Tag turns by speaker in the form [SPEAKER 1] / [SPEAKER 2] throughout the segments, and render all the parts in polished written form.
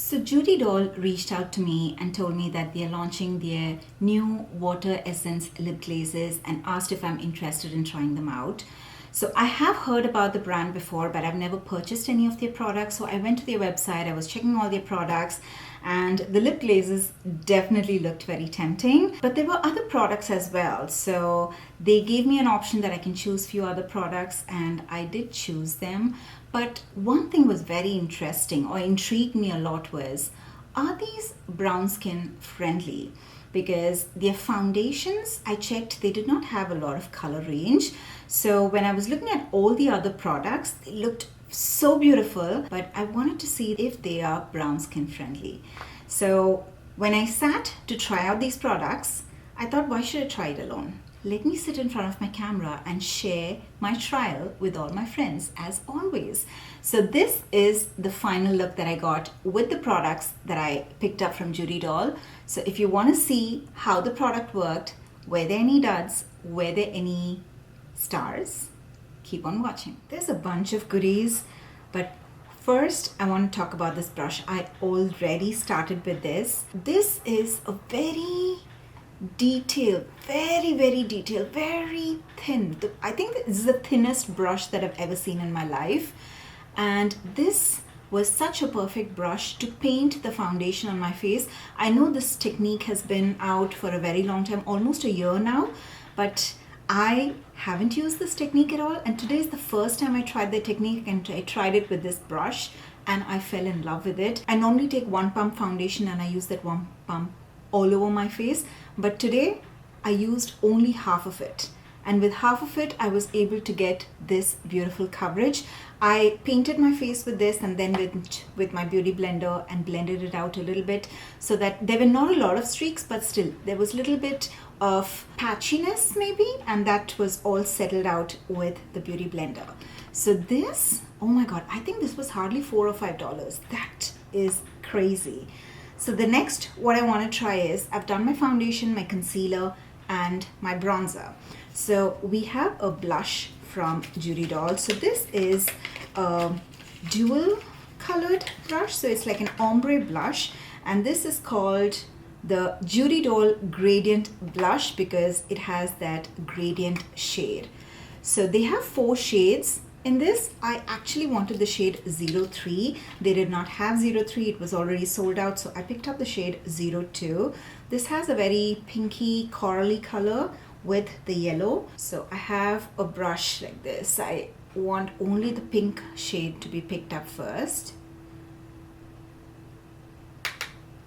[SPEAKER 1] So Judydoll reached out to me and told me that they are launching their new water essence lip glazes and asked if I'm interested in trying them out. So I have heard about the brand before, but I've never purchased any of their products. So I went to their website, I was checking all their products, and the lip glazes definitely looked very tempting. But there were other products as well. So they gave me an option that I can choose few other products, and I did choose them. But one thing was very interesting or intrigued me a lot was, are these brown skin friendly? Because their foundations, I checked, they did not have a lot of color range. So when I was looking at all the other products, they looked so beautiful, but I wanted to see if they are brown skin friendly. So when I sat to try out these products, I thought, why should I try it alone? Let me sit in front of my camera and share my trial with all my friends as always. So this is the final look that I got with the products that I picked up from Judydoll. So if you want to see how the product worked, were there any duds, were there any stars, keep on watching. There's a bunch of goodies, but first I want to talk about this brush. I already started with this. This is a very detailed, very detailed, very thin. I think this is the thinnest brush that I've ever seen in my life, and this was such a perfect brush to paint the foundation on my face. I know this technique has been out for a very long time, almost a year now, but I haven't used this technique at all, and today is the first time I tried the technique, and I tried it with this brush and I fell in love with it. I normally take one pump foundation and I use that one pump all over my face, but today I used only half of it, and with half of it I was able to get this beautiful coverage. I painted my face with this and then with my beauty blender and blended it out a little bit so that there were not a lot of streaks, but still there was a little bit of patchiness maybe, and that was all settled out with the beauty blender. So this, oh my god, I think this was hardly $4 or $5. That is crazy. So the next, what I want to try is, I've done my foundation, my concealer, and my bronzer. So we have a blush from Judydoll. So this is a dual colored brush. So it's like an ombre blush, and this is called the Judydoll Gradient Blush because it has that gradient shade. So they have 4 shades. In this, I actually wanted the shade 03. They did not have 03. It was already sold out. So I picked up the shade 02. This has a very pinky corally color with the yellow. So I have a brush like this. I want only the pink shade to be picked up first.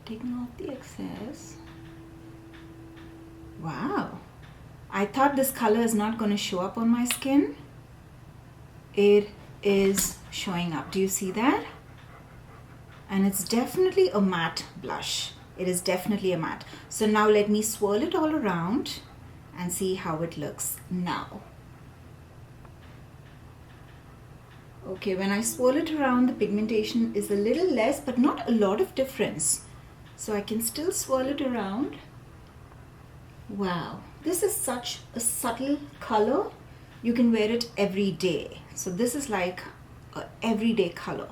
[SPEAKER 1] Taking off the excess. Wow. I thought this color is not going to show up on my skin. It is showing up. Do you see that? And it's definitely a matte blush. It is definitely a matte. So now let me swirl it all around and see how it looks now. Okay, when I swirl it around, the pigmentation is a little less, but not a lot of difference. So I can still swirl it around. Wow, this is such a subtle color. You can wear it every day. So this is like an everyday color.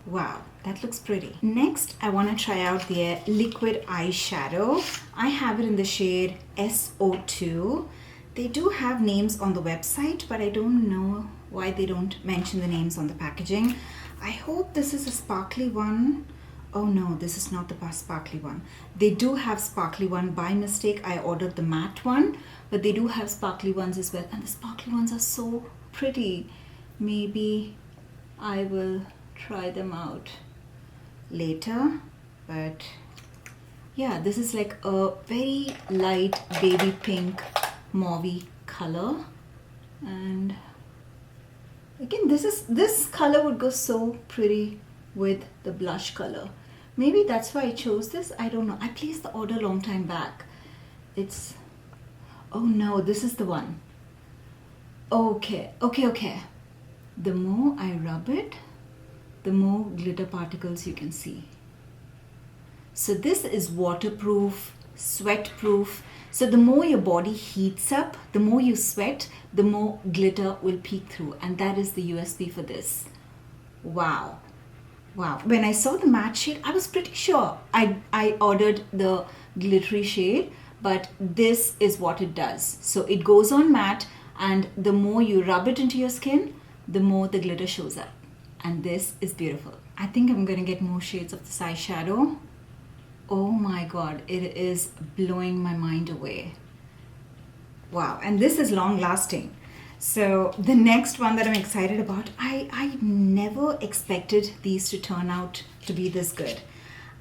[SPEAKER 1] Wow, that looks pretty. Next, I want to try out their liquid eyeshadow. I have it in the shade SO2. They do have names on the website, but I don't know why they don't mention the names on the packaging. I hope this is a sparkly one. Oh no, this is not the sparkly one. They do have sparkly one. By mistake, I ordered the matte one, but they do have sparkly ones as well. And the sparkly ones are so pretty. Maybe I will try them out later. But yeah, this is like a very light baby pink mauve color. And again, this color would go so pretty with the blush color. Maybe that's why I chose this. I don't know. I placed the order a long time back. It's, oh no, this is the one. Okay. The more I rub it, the more glitter particles you can see. So this is waterproof, sweat proof. So the more your body heats up, the more you sweat, the more glitter will peek through. And that is the USP for this. Wow. Wow, when I saw the matte shade, I was pretty sure I ordered the glittery shade, but this is what it does. So it goes on matte, and the more you rub it into your skin, the more the glitter shows up. And this is beautiful. I think I'm gonna get more shades of this eyeshadow. Oh my god, it is blowing my mind away. Wow, and this is long lasting. So the next one that I'm excited about, I never expected these to turn out to be this good.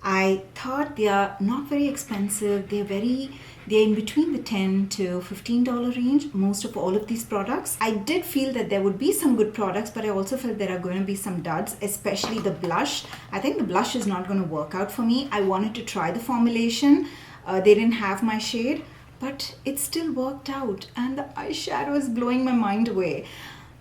[SPEAKER 1] I thought they are not very expensive. They're in between the $10 to $15 range, most of all of these products. I did feel that there would be some good products, but I also felt there are going to be some duds, especially the blush. I think the blush is not going to work out for me. I wanted to try the formulation. They didn't have my shade, but it still worked out, and the eyeshadow is blowing my mind away.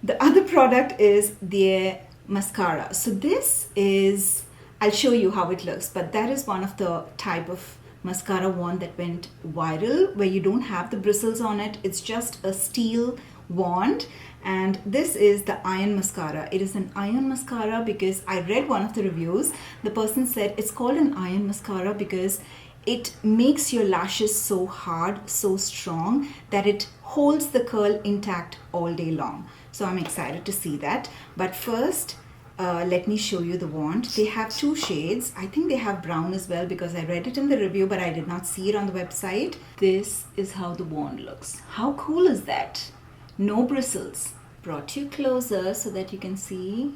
[SPEAKER 1] The other product is their mascara. So this is, I'll show you how it looks, but that is one of the type of mascara wand that went viral, where you don't have the bristles on it. It's just a steel wand, and this is the iron mascara. It is an iron mascara because I read one of the reviews. The person said it's called an iron mascara because it makes your lashes so hard, so strong, that it holds the curl intact all day long. So I'm excited to see that. But first, let me show you the wand. They have two shades. I think they have brown as well because I read it in the review, but I did not see it on the website. This is how the wand looks. How cool is that? No bristles. Brought you closer so that you can see.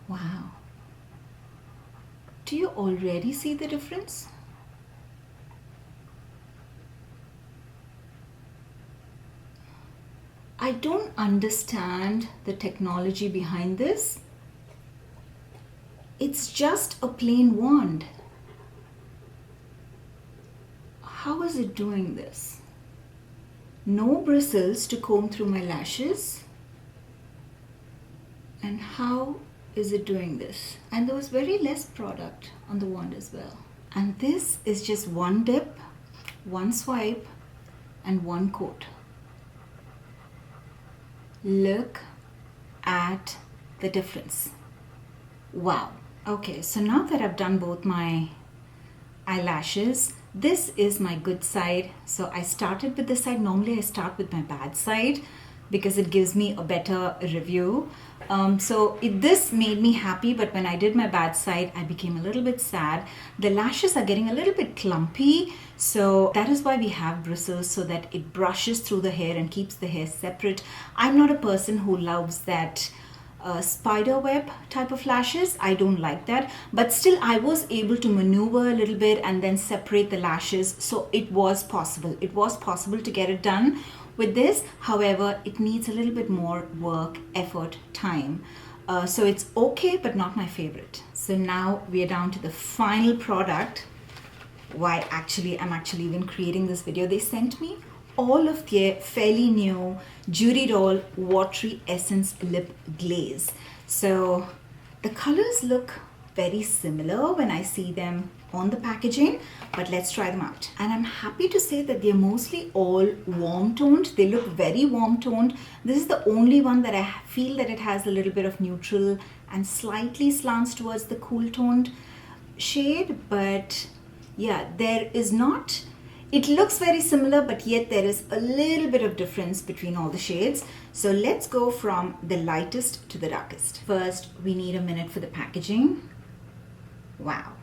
[SPEAKER 1] Wow. Do you already see the difference? I don't understand the technology behind this. It's just a plain wand. How is it doing this? No bristles to comb through my lashes. And how is it doing this? And there was very less product on the wand as well. And this is just one dip, one swipe, and one coat. Look at the difference. Wow. Okay, so now that I've done both my eyelashes, this is my good side. So I started with this side. Normally I start with my bad side because it gives me a better review. This made me happy, but when I did my bad side, I became a little bit sad. The lashes are getting a little bit clumpy, so that is why we have bristles, so that it brushes through the hair and keeps the hair separate. I'm not a person who loves that spider web type of lashes. I don't like that, but still I was able to maneuver a little bit and then separate the lashes, so it was possible. It was possible to get it done with this. However, it needs a little bit more work, effort, time. So it's okay, but not my favorite. So now we are down to the final product. I'm actually even creating this video. They sent me all of their fairly new Judydoll Watery Essence Lip Glaze. So the colors look very similar when I see them on the packaging, but let's try them out. And I'm happy to say that they're mostly all warm toned. They look very warm toned. This is the only one that I feel that it has a little bit of neutral and slightly slants towards the cool toned shade, but yeah, there is not, it looks very similar, but yet there is a little bit of difference between all the shades. So let's go from the lightest to the darkest. First, we need a minute for the packaging. Wow.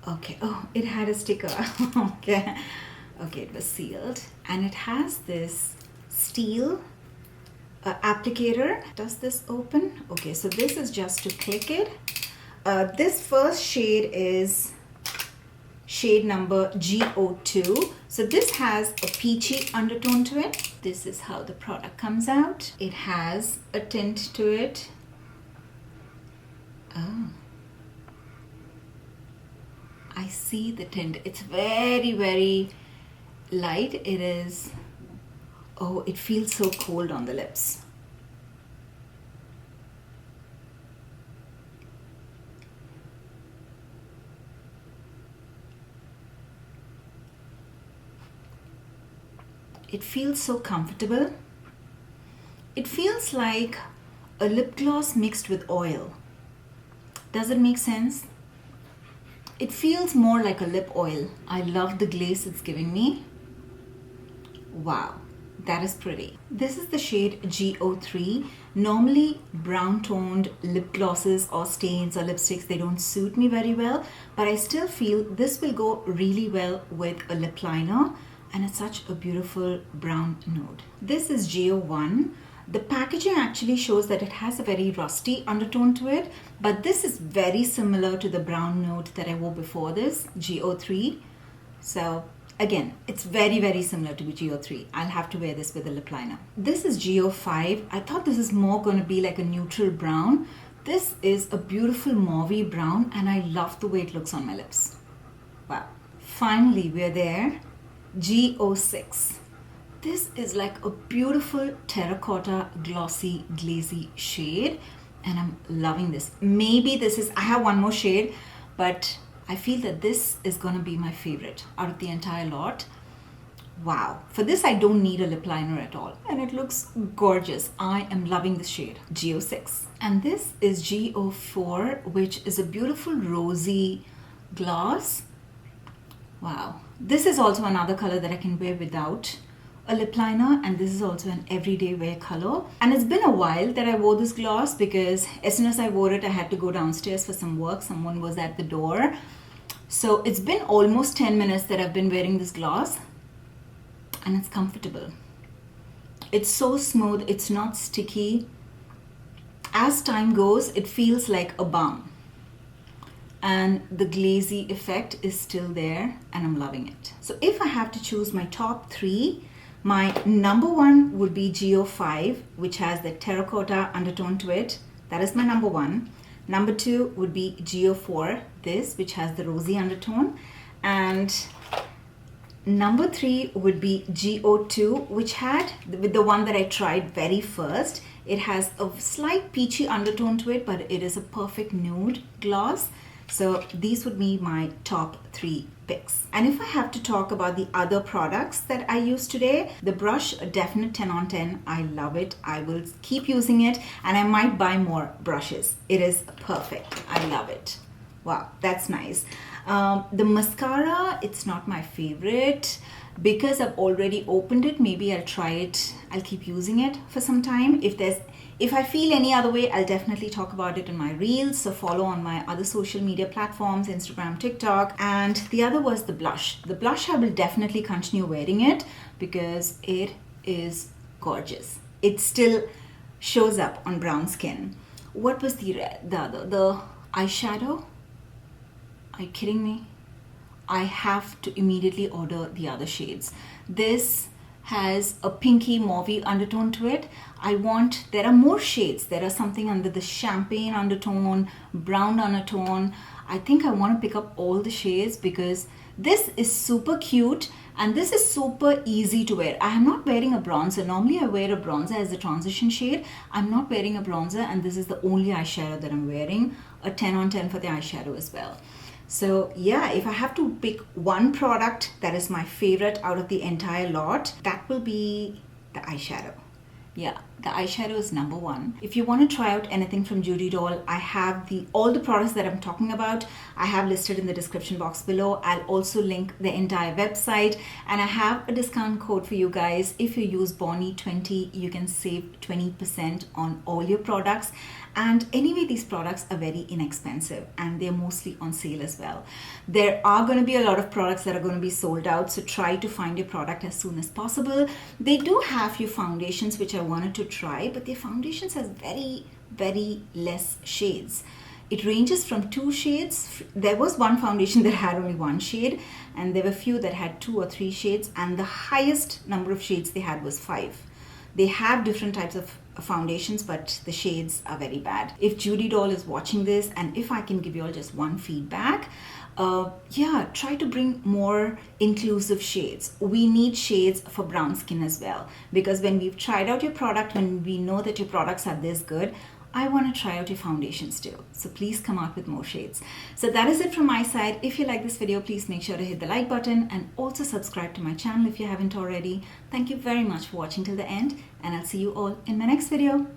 [SPEAKER 1] Okay, oh, it had a sticker. Okay, it was sealed. And it has this steel applicator. Does this open? Okay, so this is just to click it. This first shade is shade number GO2. So this has a peachy undertone to it. This is how the product comes out. It has a tint to it. Oh, I see the tint. It's very, very light. It is, oh, it feels so cold on the lips. It feels so comfortable. It feels like a lip gloss mixed with oil. Does it make sense? It feels more like a lip oil. I love the glaze it's giving me. Wow, that is pretty. This is the shade GO3. Normally brown toned lip glosses or stains or lipsticks, they don't suit me very well, but I still feel this will go really well with a lip liner, and it's such a beautiful brown nude. This is GO1. The packaging actually shows that it has a very rusty undertone to it, but this is very similar to the brown nude that I wore before this, GO3. So again, it's very similar to GO3. I'll have to wear this with a lip liner. This is GO5. I thought this is more going to be like a neutral brown. This is a beautiful mauvey brown, and I love the way it looks on my lips. Wow. Finally, we're there. GO6. This is like a beautiful terracotta glossy glazy shade, and I'm loving this. Maybe this is, I have one more shade, but I feel that this is going to be my favorite out of the entire lot. Wow. For this, I don't need a lip liner at all, and it looks gorgeous. I am loving this shade, GO6. And this is GO4, which is a beautiful rosy gloss. Wow. This is also another color that I can wear without a lip liner, and this is also an everyday wear color. And it's been a while that I wore this gloss, because as soon as I wore it, I had to go downstairs for some work. Someone was at the door. So it's been almost 10 minutes that I've been wearing this gloss, and it's comfortable. It's so smooth, it's not sticky. As time goes, it feels like a balm, and the glazy effect is still there, and I'm loving it. So if I have to choose my top three, my number one would be GO5, which has the terracotta undertone to it. That is my number one. Number two would be GO4, this, which has the rosy undertone. And number three would be GO2, which had, with the one that I tried very first, it has a slight peachy undertone to it, but it is a perfect nude gloss. So these would be my top three picks. And if I have to talk about the other products that I use today, the brush, a definite 10 on 10. I love it. I will keep using it, and I might buy more brushes. It is perfect. I love it. Wow, that's nice. The mascara, it's not my favorite. Because I've already opened it, maybe I'll try it. I'll keep using it for some time. If I feel any other way, I'll definitely talk about it in my reels. So follow on my other social media platforms, Instagram, TikTok. And the other was the blush. The blush, I will definitely continue wearing it because it is gorgeous. It still shows up on brown skin. What was the other? The eyeshadow? Are you kidding me? I have to immediately order the other shades. This has a pinky mauvey undertone to it. There are more shades. There are something under the champagne undertone, brown undertone. I think I want to pick up all the shades because this is super cute and this is super easy to wear. I am not wearing a bronzer. Normally I wear a bronzer as a transition shade. I'm not wearing a bronzer, and this is the only eyeshadow that I'm wearing. A 10 on 10 for the eyeshadow as well. So yeah, if I have to pick one product that is my favorite out of the entire lot, that will be the eyeshadow. Yeah, the eyeshadow is number one. If you want to try out anything from Judydoll, I have all the products that I'm talking about, I have listed in the description box below. I'll also link the entire website, and I have a discount code for you guys. If you use Bonny20, you can save 20% on all your products. And anyway, these products are very inexpensive and they're mostly on sale as well. There are going to be a lot of products that are going to be sold out, so try to find your product as soon as possible. They do have few foundations which I wanted to try, but their foundations has very less shades. It ranges from 2 shades. There was one foundation that had only 1 shade, and there were few that had 2 or 3 shades, and the highest number of shades they had was 5. They have different types of foundations, but the shades are very bad. If Judydoll is watching this, and if I can give you all just one feedback, yeah, try to bring more inclusive shades. We need shades for brown skin as well, because when we've tried out your product, when we know that your products are this good, I want to try out your foundations too. So please come out with more shades. So that is it from my side. If you like this video, please make sure to hit the like button and also subscribe to my channel if you haven't already. Thank you very much for watching till the end, and I'll see you all in my next video.